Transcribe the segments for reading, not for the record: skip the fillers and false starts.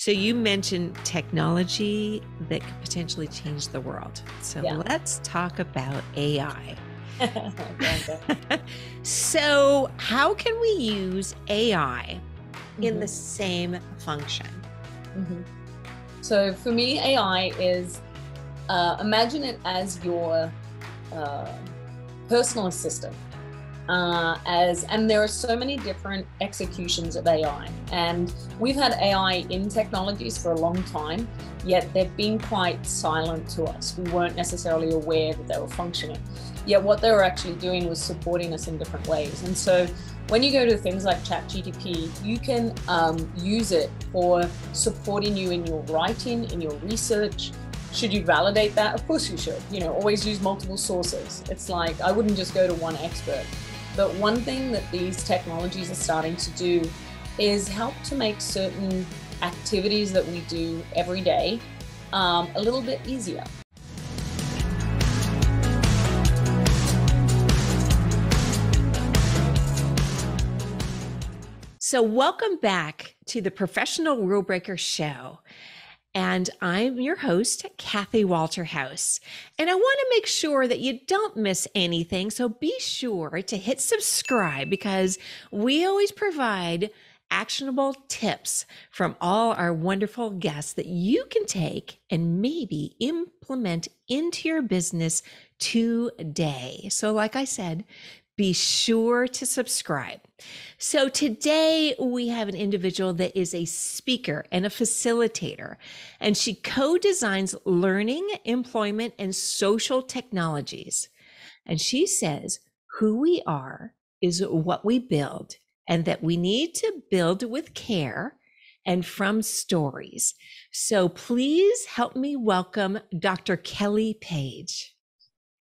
So you mentioned technology that could potentially change the world. So Yeah. let's talk about AI. Okay. So how can we use AI in the Mhm, same function? mhm. So for me, AI is imagine it as your uh, personal assistant. And there are so many different executions of AI, and we've had AI in technologies for a long time, yet they've been quite silent to us. We weren't necessarily aware that they were functioning, yet what they were actually doing was supporting us in different ways. And so when you go to things like ChatGPT, you can use it for supporting you in your writing, in your research. Should you validate that? Of course you should. Always use multiple sources. It's like I wouldn't just go to one expert. But one thing that these technologies are starting to do is help to make certain activities that we do every day a little bit easier. So welcome back to the Professional Rule Breaker Show. And I'm your host, Kathy Walterhouse. And I want to make sure that you don't miss anything. So be sure to hit subscribe because we always provide actionable tips from all our wonderful guests that you can take and maybe implement into your business today. So like I said, be sure to subscribe. So today we have an individual that is a speaker and a facilitator, and she co-designs learning, employment, and social technologies. And she says, who we are is what we build, and that we need to build with care and from stories. So please help me welcome Dr. Kelly Page.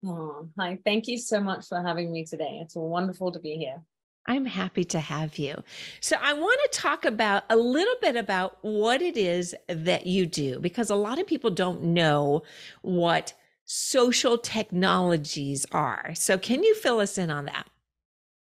Oh, hi. Thank you so much for having me today. It's wonderful to be here. I'm happy to have you. So I want to talk about a little bit about what it is that you do, because a lot of people don't know what social technologies are. So can you fill us in on that?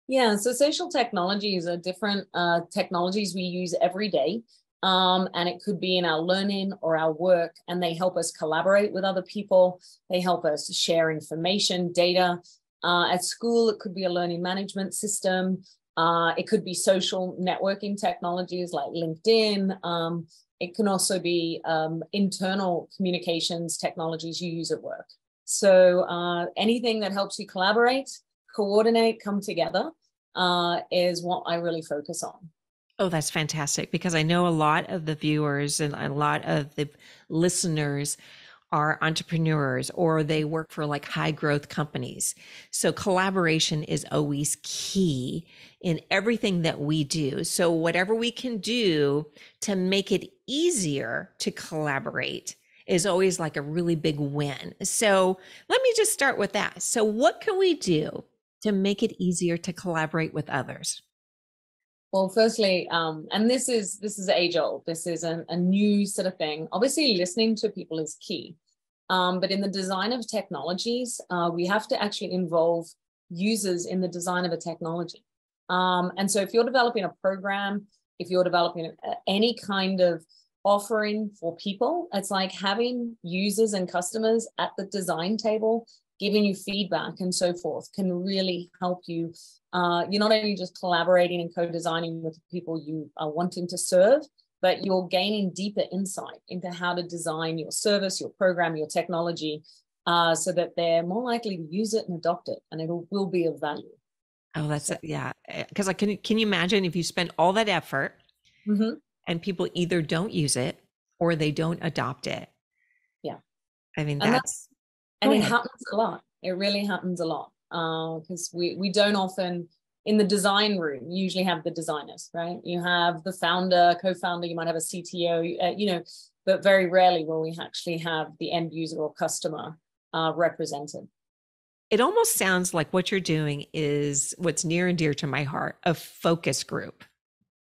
Yeah, so social technologies are different technologies we use every day. And it could be in our learning or our work, and they help us collaborate with other people. They help us share information, data. At school, it could be a learning management system. It could be social networking technologies like LinkedIn. It can also be internal communications technologies you use at work. So anything that helps you collaborate, coordinate, come together is what I really focus on. Oh, that's fantastic, because I know a lot of the viewers and a lot of the listeners are entrepreneurs or they work for like high growth companies. So collaboration is always key in everything that we do. So whatever we can do to make it easier to collaborate is always like a really big win. So let me just start with that. So what can we do to make it easier to collaborate with others? Well, firstly, and this is age old. This is a new sort of thing. Obviously, listening to people is key. But in the design of technologies, we have to actually involve users in the design of a technology. And so, if you're developing a program, if you're developing any kind of offering for people, it's like having users and customers at the design table, giving you feedback and so forth, can really help you. You're not only just collaborating and co-designing with people you are wanting to serve, but you're gaining deeper insight into how to design your service, your program, your technology, so that they're more likely to use it and adopt it, and it will be of value. Oh, that's So, yeah. Because like, can you imagine if you spend all that effort mhm, and people either don't use it or they don't adopt it? yeah, I mean, and that's go it ahead. happens a lot. It really happens a lot because we don't often in the design room you usually have the designers, right? You have the founder, co-founder. You might have a CTO, but very rarely will we actually have the end user or customer represented. It almost sounds like what you're doing is what's near and dear to my heart, a focus group.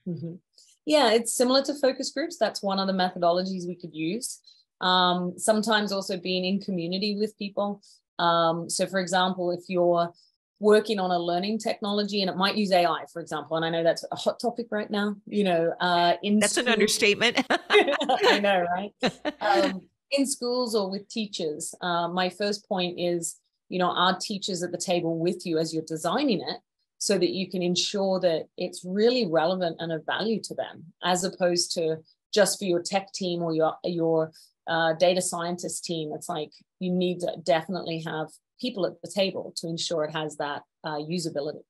Mhm. Yeah, it's similar to focus groups. That's one of the methodologies we could use. Sometimes also being in community with people. So, for example, if you're working on a learning technology, and it might use AI, for example. And I know that's a hot topic right now, in That's an school. understatement. I know, right? In schools or with teachers, my first point is, are teachers at the table with you as you're designing it, so that you can ensure that it's really relevant and of value to them, as opposed to just for your tech team or your data scientist team. It's like you need to definitely have people at the table to ensure it has that usability.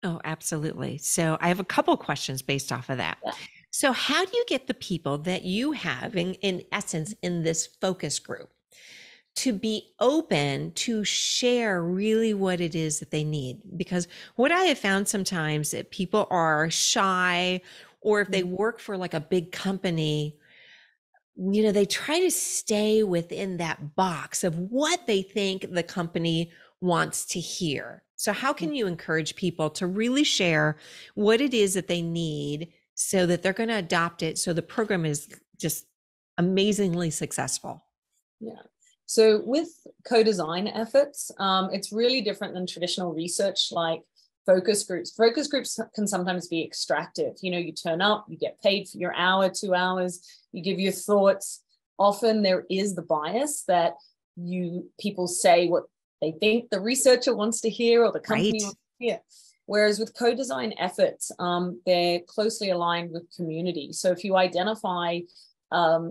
Oh, absolutely. So I have a couple questions based off of that. Yeah. So how do you get the people that you have in essence in this focus group to be open to share really what it is that they need? Because what I have found sometimes that people are shy, or if they work for like a big company, they try to stay within that box of what they think the company wants to hear. So how can you encourage people to really share what it is that they need so that they're going to adopt it, so the program is just amazingly successful? Yeah. So with co-design efforts, it's really different than traditional research like focus groups. Focus groups can sometimes be extractive. You turn up, you get paid for your hour, 2 hours, you give your thoughts. Often there is the bias that people say what they think the researcher wants to hear or the company wants to hear. Whereas with co-design efforts, they're closely aligned with community. So if you identify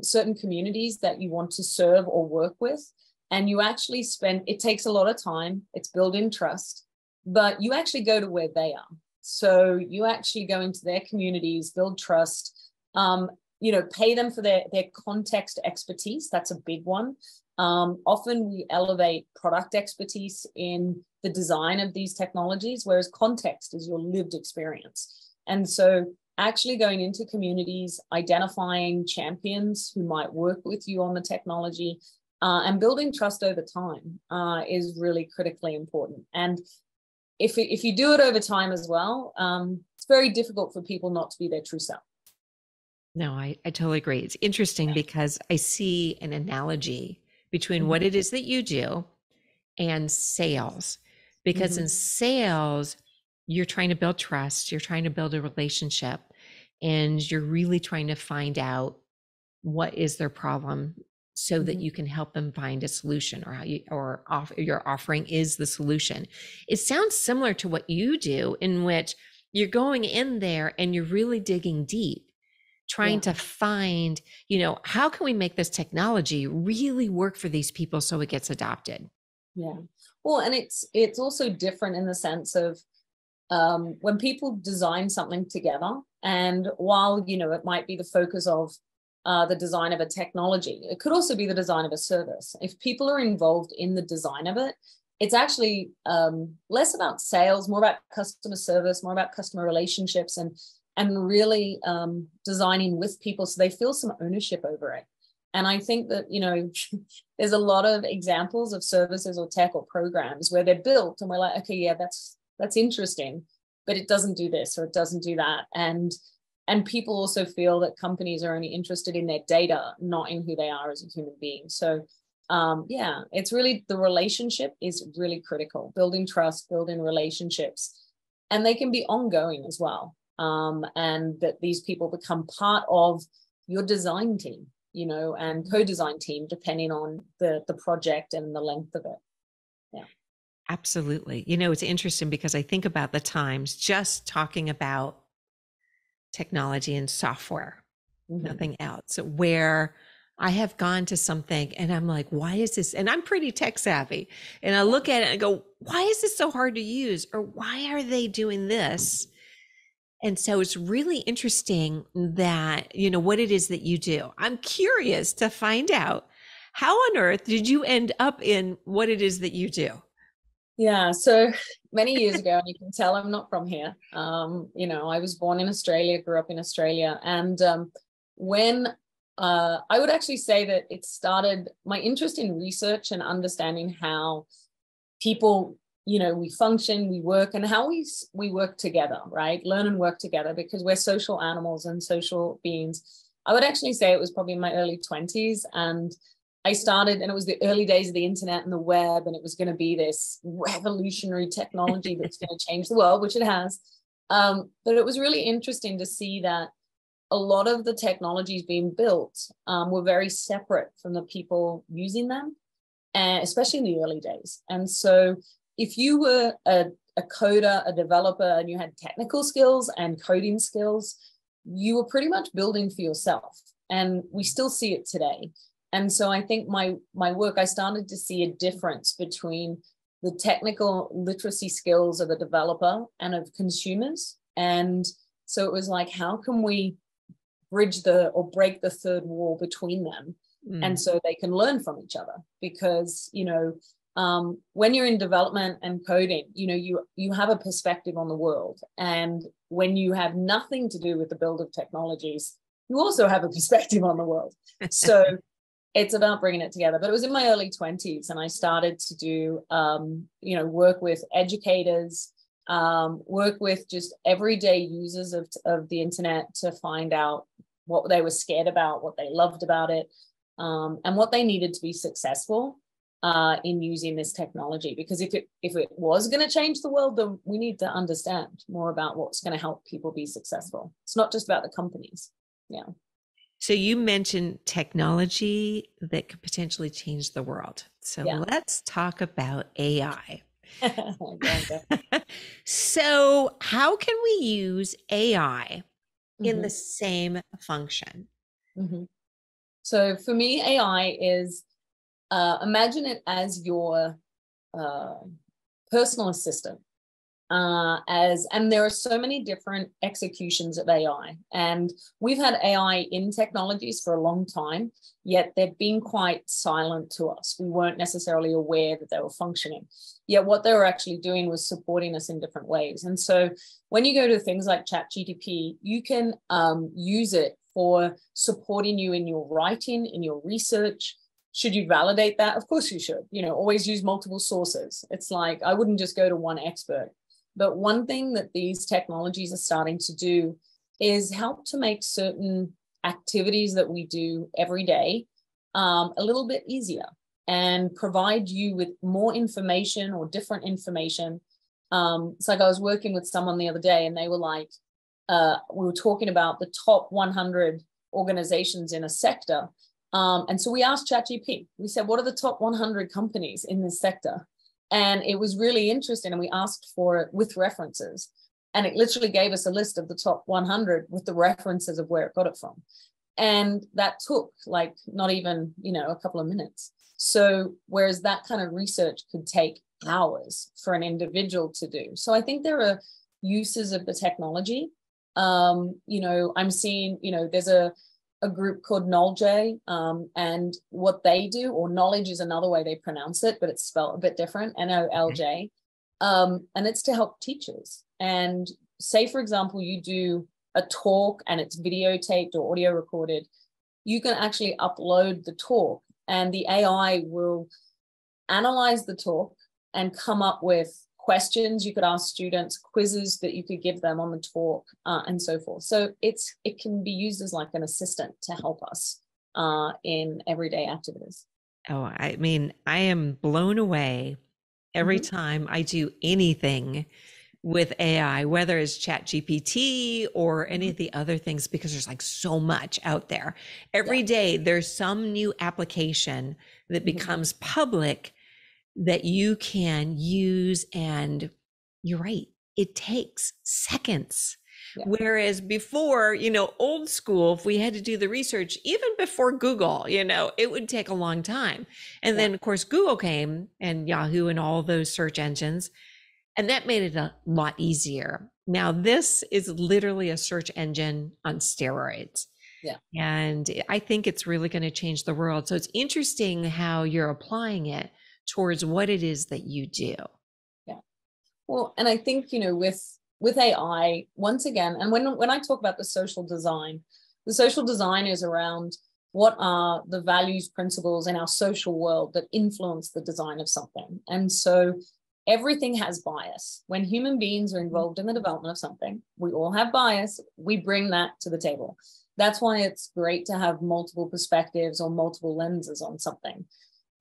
certain communities that you want to serve or work with, and you actually it takes a lot of time, it's building trust, but you actually go to where they are. So you actually go into their communities, build trust, pay them for their context expertise. That's a big one. Often we elevate product expertise in the design of these technologies, whereas context is your lived experience. And so actually going into communities, identifying champions who might work with you on the technology, and building trust over time is really critically important. And if you do it over time as well, it's very difficult for people not to be their true self. No, I totally agree. It's interesting because I see an analogy between what it is that you do and sales. Because in sales, you're trying to build trust, you're trying to build a relationship, and you're really trying to find out what is their problem so that you can help them find a solution, or your offering is the solution. It sounds similar to what you do, in which you're going in there and you're really digging deep, trying to find, how can we make this technology really work for these people so it gets adopted? Yeah. Well, and it's also different in the sense of when people design something together, and while, it might be the focus of the design of a technology, it could also be the design of a service. If people are involved in the design of it, it's actually less about sales, more about customer service, more about customer relationships, and really designing with people so they feel some ownership over it. And I think that, there's a lot of examples of services or tech or programs where they're built and we're like, okay, yeah, that's interesting, but it doesn't do this or it doesn't do that. And people also feel that companies are only interested in their data, not in who they are as a human being. So it's really, the relationship is really critical, building trust, building relationships, and they can be ongoing as well. And that these people become part of your design team, and co-design team, depending on the project and the length of it. Yeah. Absolutely. It's interesting because I think about the times just talking about technology and software, nothing else, where I have gone to something and I'm like, why is this? And I'm pretty tech savvy. And I look at it and go, why is this so hard to use? Or why are they doing this? And so it's really interesting that, what it is that you do. I'm curious to find out, how on earth did you end up in what it is that you do? Yeah, so many years ago, and you can tell I'm not from here. I was born in Australia, grew up in Australia. And when I would actually say that it started my interest in research and understanding how people, we function, we work, and how we work together, right? Learn and work together, because we're social animals and social beings. I would actually say it was probably in my early 20s. And I started, and it was the early days of the internet and the web, and it was going to be this revolutionary technology that's going to change the world, which it has. But it was really interesting to see that a lot of the technologies being built were very separate from the people using them, and especially in the early days. And so if you were a coder, a developer, and you had technical skills and coding skills, you were pretty much building for yourself. And we still see it today. And so I think my work, I started to see a difference between the technical literacy skills of a developer and of consumers. And so it was like, how can we bridge or break the third wall between them? And so they can learn from each other, because, when you're in development and coding, you have a perspective on the world. And when you have nothing to do with the build of technologies, you also have a perspective on the world. So it's about bringing it together. But it was in my early 20s, and I started to do, work with educators, work with just everyday users of the internet to find out what they were scared about, what they loved about it, and what they needed to be successful in using this technology. Because if it was going to change the world, then we need to understand more about what's going to help people be successful. It's not just about the companies. Yeah. So you mentioned technology that could potentially change the world. So let's talk about AI. So how can we use AI in the same function? So for me, AI is, imagine it as your personal assistant. And there are so many different executions of AI, and we've had AI in technologies for a long time, yet they've been quite silent to us. We weren't necessarily aware that they were functioning, yet what they were actually doing was supporting us in different ways. And so when you go to things like ChatGPT, you can use it for supporting you in your writing, in your research. Should you validate that? Of course you should. Always use multiple sources. It's like, I wouldn't just go to one expert. But one thing that these technologies are starting to do is help to make certain activities that we do every day a little bit easier, and provide you with more information or different information. It's like I was working with someone the other day, and they were like, we were talking about the top 100 organizations in a sector. And so we asked ChatGPT, we said, what are the top 100 companies in this sector? And it was really interesting. And we asked for it with references. And it literally gave us a list of the top 100 with the references of where it got it from. And that took like not even, a couple of minutes. So whereas that kind of research could take hours for an individual to do. So I think there are uses of the technology. I'm seeing, there's a group called Knowledge, and what they do, or knowledge is another way they pronounce it, but it's spelled a bit different, NOLJ. And it's to help teachers. And say, for example, you do a talk and it's videotaped or audio recorded, you can actually upload the talk, and the AI will analyze the talk and come up with questions you could ask students, quizzes that you could give them on the talk, and so forth. So it can be used as like an assistant to help us in everyday activities. Oh, I mean, I am blown away every time I do anything with AI, whether it's ChatGPT or any of the other things, because there's like so much out there. Every day there's some new application that becomes public that you can use. And you're right, it takes seconds. Whereas before, old school, if we had to do the research, even before Google, it would take a long time. And then of course, Google came, and Yahoo and all those search engines, and that made it a lot easier. Now, this is literally a search engine on steroids. And I think it's really going to change the world. So it's interesting how you're applying it towards what it is that you do. Well, and I think, with AI, once again, and when I talk about the social design is around what are the values, principles in our social world that influence the design of something. And so everything has bias. When human beings are involved in the development of something, we all have bias. We bring that to the table. That's why it's great to have multiple perspectives or multiple lenses on something.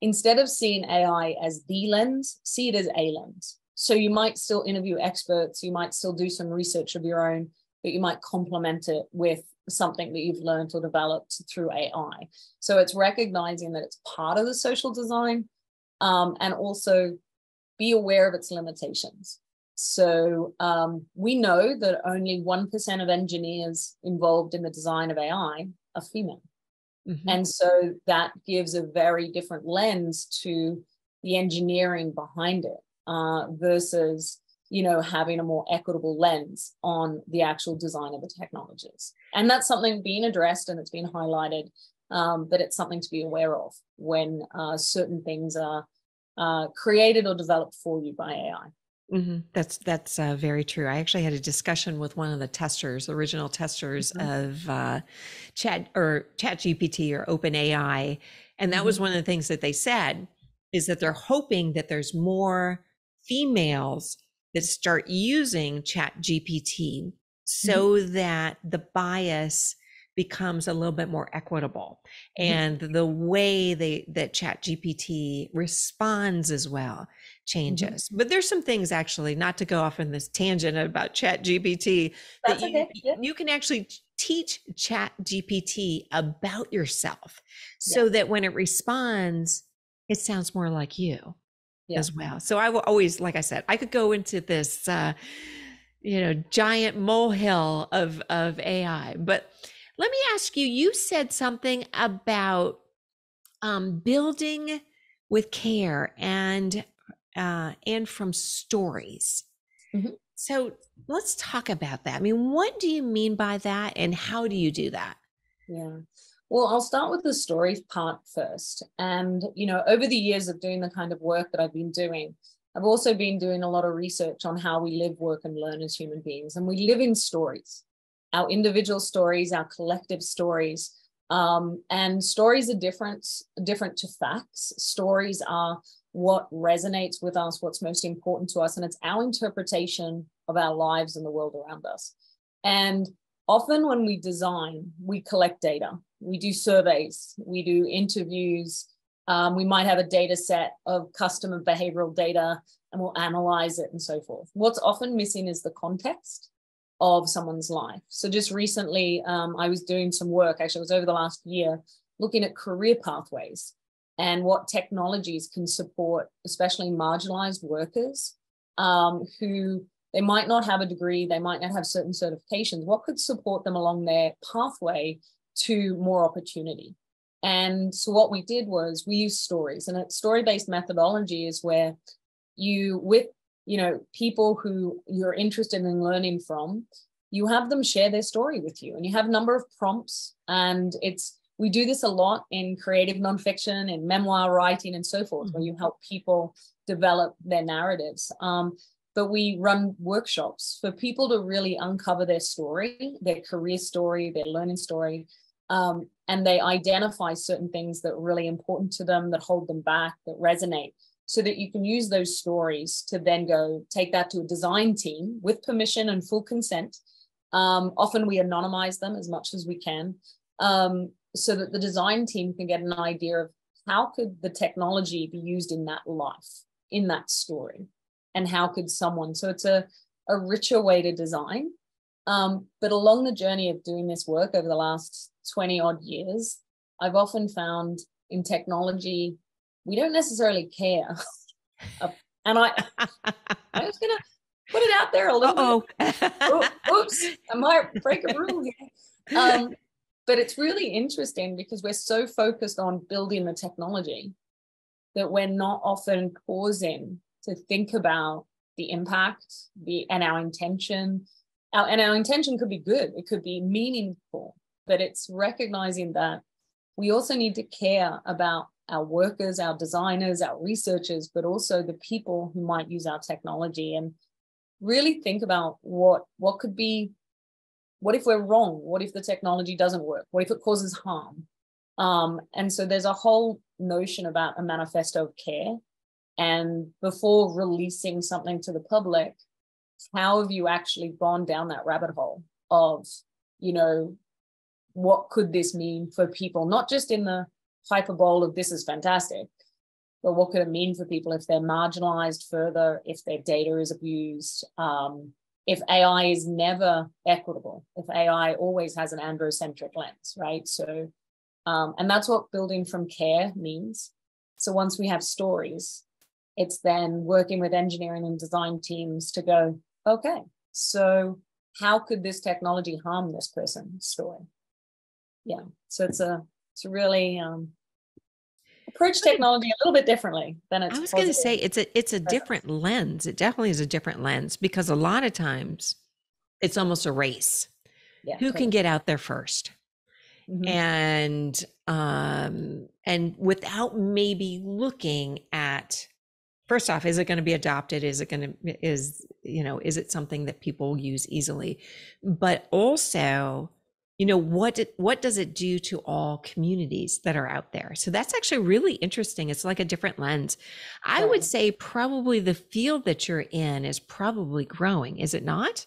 Instead of seeing AI as the lens, see it as a lens. So you might still interview experts, you might still do some research of your own, but you might complement it with something that you've learned or developed through AI. So it's recognizing that it's part of the social design, and also be aware of its limitations. So we know that only 1% of engineers involved in the design of AI are female. Mm-hmm. And so that gives a very different lens to the engineering behind it, versus, having a more equitable lens on the actual design of the technologies. And that's something being addressed and it's been highlighted, but it's something to be aware of when certain things are created or developed for you by AI. Mm-hmm. That's very true. I actually had a discussion with one of the original testers mm-hmm. of ChatGPT or OpenAI, and that mm-hmm. was one of the things that they said is that they're hoping that there's more females that start using ChatGPT so mm-hmm. that the bias becomes a little bit more equitable, mm-hmm. and the way that ChatGPT responds as well changes. Mm-hmm. But there's some things, actually, not to go off in this tangent about ChatGPT, that you can actually teach ChatGPT about yourself so that when it responds, it sounds more like you as well. So I will always, like I said, I could go into this, giant molehill of AI, but let me ask you, you said something about building with care and from stories. Mm-hmm. So let's talk about that. I mean, what do you mean by that and how do you do that? Yeah. Well, I'll start with the story part first. And, over the years of doing the kind of work that I've been doing, I've also been doing a lot of research on how we live, work, and learn as human beings. And we live in stories, our individual stories, our collective stories. And stories are different to facts. Stories are what resonates with us, what's most important to us. And it's our interpretation of our lives and the world around us. And often when we design, we collect data. We do surveys, we do interviews. We might have a data set of customer behavioral data and we'll analyze it and so forth. What's often missing is the context of someone's life. So just recently, I was doing some work, actually it was over the last year, looking at career pathways and what technologies can support, especially marginalized workers who they might not have a degree, they might not have certain certifications. What could support them along their pathway to more opportunity? And so what we did was we used stories, and a story-based methodology is where you, with people who you're interested in learning from, you have them share their story with you, and you have a number of prompts. And we do this a lot in creative nonfiction, in memoir writing, and so forth, where you help people develop their narratives. But we run workshops for people to really uncover their story, their career story, their learning story, and they identify certain things that are really important to them, that hold them back, that resonate, so that you can use those stories to then go take that to a design team with permission and full consent. Often we anonymize them as much as we can, so that the design team can get an idea of how could the technology be used in that life, in that story, and how could someone, so it's a richer way to design. But along the journey of doing this work over the last 20 odd years, I've often found in technology, we don't necessarily care. And I'm just going to put it out there a little bit. Oops, I might break a rule here. But it's really interesting because we're so focused on building the technology that we're not often pausing to think about the impact and our intention. And our intention could be good. It could be meaningful, but it's recognizing that we also need to care about our workers, our designers, our researchers, but also the people who might use our technology, and really think about what could be, what if we're wrong? What if the technology doesn't work? What if it causes harm? And so there's a whole notion about a manifesto of care. And before releasing something to the public, how have you actually gone down that rabbit hole of, what could this mean for people, not just in the hyperbole of this is fantastic, but what could it mean for people if they're marginalized further, if their data is abused, if AI is never equitable, if AI always has an androcentric lens, right? So, and that's what building from care means. So once we have stories, it's then working with engineering and design teams to go, okay, so how could this technology harm this person's story? Yeah, so it's a really approach technology a little bit differently than it's. I was going to say it's a different lens. It definitely is a different lens, because a lot of times it's almost a race. Yeah, Who can get out there first? Mm-hmm. And without maybe looking at, first off, is it going to be adopted? Is it something that people use easily? But also, what does it do to all communities that are out there? So that's actually really interesting. It's like a different lens. I would say probably the field that you're in is probably growing, is it not?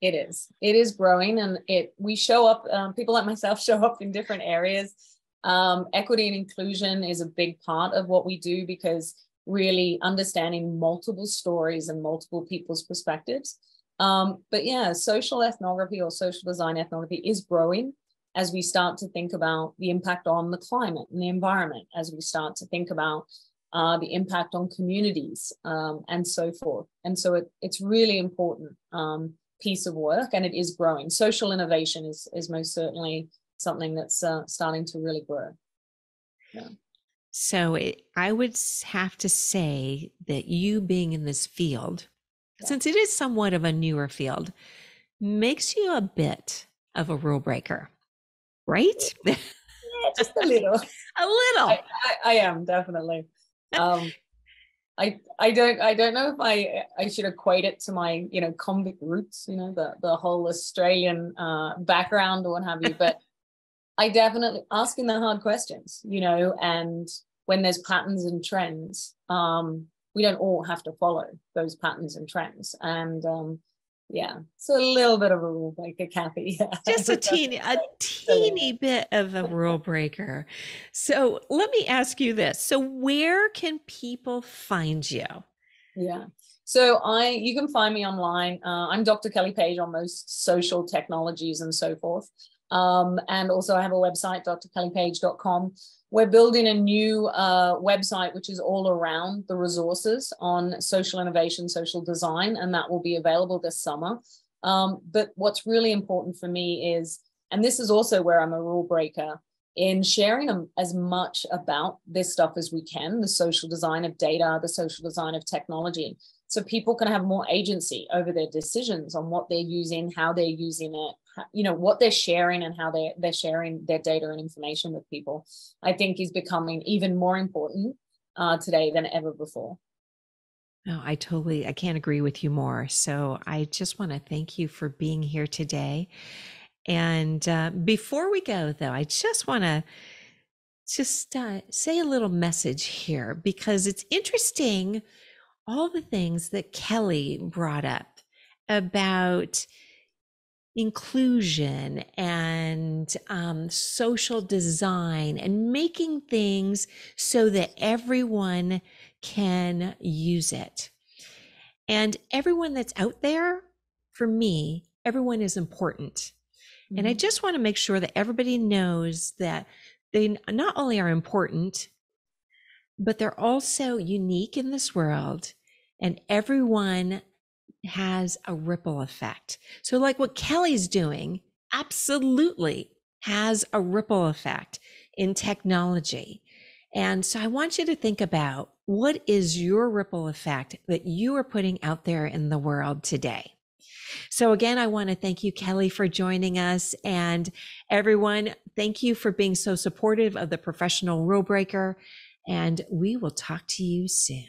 It is growing, and we show up, people like myself show up in different areas. Equity and inclusion is a big part of what we do, because really understanding multiple stories and multiple people's perspectives. But yeah, social ethnography or social design ethnography is growing as we start to think about the impact on the climate and the environment, as we start to think about the impact on communities, and so forth. And so it's really important piece of work, and it is growing. Social innovation is most certainly something that's starting to really grow. Yeah. So I would have to say that you being in this field, since it is somewhat of a newer field, makes you a bit of a rule breaker, right? Yeah, just a little. A little. I am definitely. I don't know if I should equate it to my convict roots, the whole Australian background or what have you, but I definitely asking the hard questions, and when there's patterns and trends, we don't all have to follow those patterns and trends. And yeah, so a little bit of a rule breaker, Kathy. Just a teeny bit of a rule breaker. So let me ask you this. So where can people find you? Yeah. So you can find me online. I'm Dr. Kelly Page on most social technologies and so forth. And also I have a website, drkellypage.com. We're building a new website, which is all around the resources on social innovation, social design, and that will be available this summer. But what's really important for me is, and this is also where I'm a rule breaker, in sharing as much about this stuff as we can, the social design of data, the social design of technology, so people can have more agency over their decisions on what they're using, how they're using it, what they're sharing, and how they're sharing their data and information with people, I think is becoming even more important today than ever before. No, I can't agree with you more. So I just want to thank you for being here today. And before we go, though, I just want to say a little message here, because it's interesting, all the things that Kelly brought up about inclusion and social design and making things so that everyone can use it. And everyone that's out there, for me, everyone is important. Mm-hmm. And I just want to make sure that everybody knows that they not only are important, but they're also unique in this world, and everyone has a ripple effect. So like what Kelly's doing absolutely has a ripple effect in technology. And so I want you to think about, what is your ripple effect that you are putting out there in the world today? So again, I want to thank you, Kelly, for joining us. And everyone, thank you for being so supportive of the Professional Rule Breaker. And we will talk to you soon.